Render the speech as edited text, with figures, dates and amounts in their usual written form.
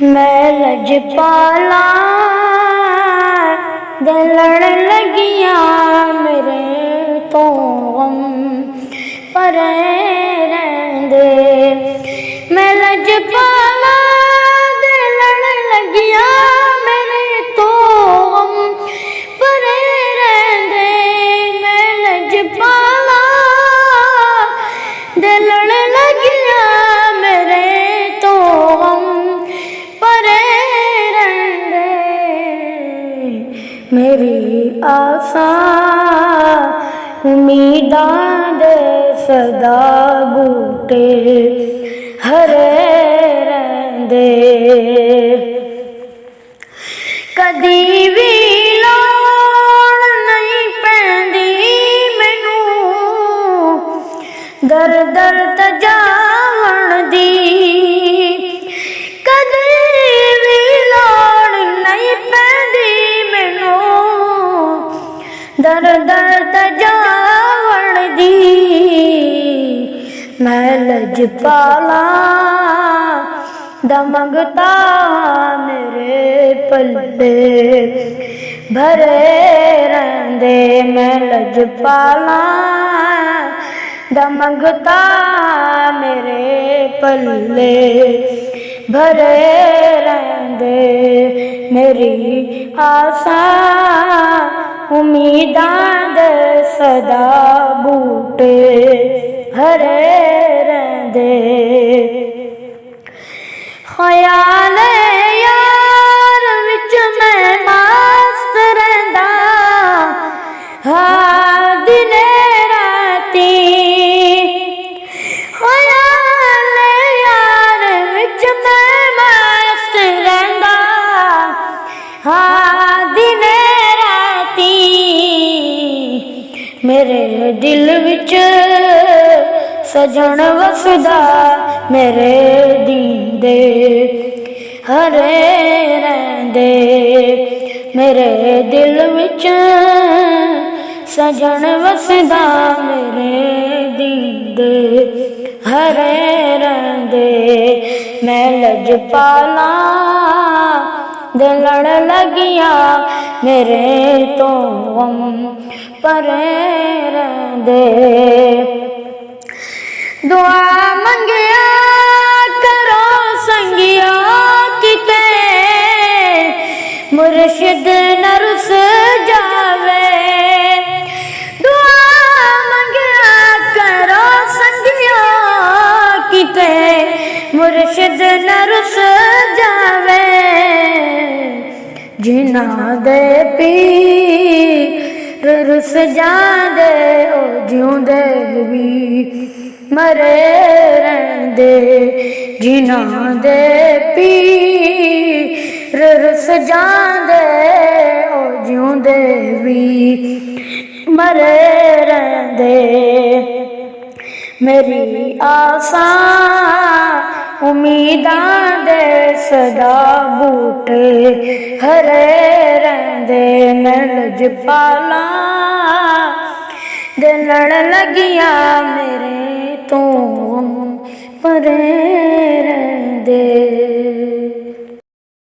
मैं लजपाला दे लड़ लगिया मेरे तो गम परे रहंदे। मैं लजपाला दे लड़ लगिया मेरे तो गम परे रहंदे। मैं लजपाला दे लड़ लगिया मेरे तो गम परे रहंदे। मेरी आसा उम्मीदां दे सदा बूटे हरे रहंदे। कदी भी लोड़ नहीं पैंदी मैनू दर दर तजावण दी। कदी भी लोड़ नहीं पैंदी मैनू दर दर तजावण दी। मैं लजपाला दा मंगता मेरे पल्ले भरे रहंदे। मैं लजपाला दा मंगता मेरे पल्ले भरे रहंदे। मेरी आसा उम्मीदां दे सदा बूटे हरे रहंदे। ख्याल यार विच मैं मस्त रहिंदा हाँ दिने राती। ख्याल यार विच मैं मस्त रहिंदा हाँ दिने राती। मेरे दिल विच सजन वसदा मेरे दींदे हरे रहंदे। मेरे दिल विच सजन वसदा मेरे दींदे हरे रहंदे। मैं लजपाला दे लड़ लगिया मेरे तो गम परे रहंदे। दुआ मंगिया करो संगिया किते मुर्शिद न रुस जावे। दुआ मंगिया करो संगिया किते मुर्शिद न रुस जावे। जिन्हां दे पीर रुस जांदे ओ जिउंदे भी मरे रहंदे। जिन्हां दे पीर रुस जांदे ओ जिउंदे भी मरे रहंदे। मेरी आसा उम्मीदां दे सदा बूटे हरे रहंदे। मैं लजपाला दे लड़ लगिया मेरे तो परे रहंदे।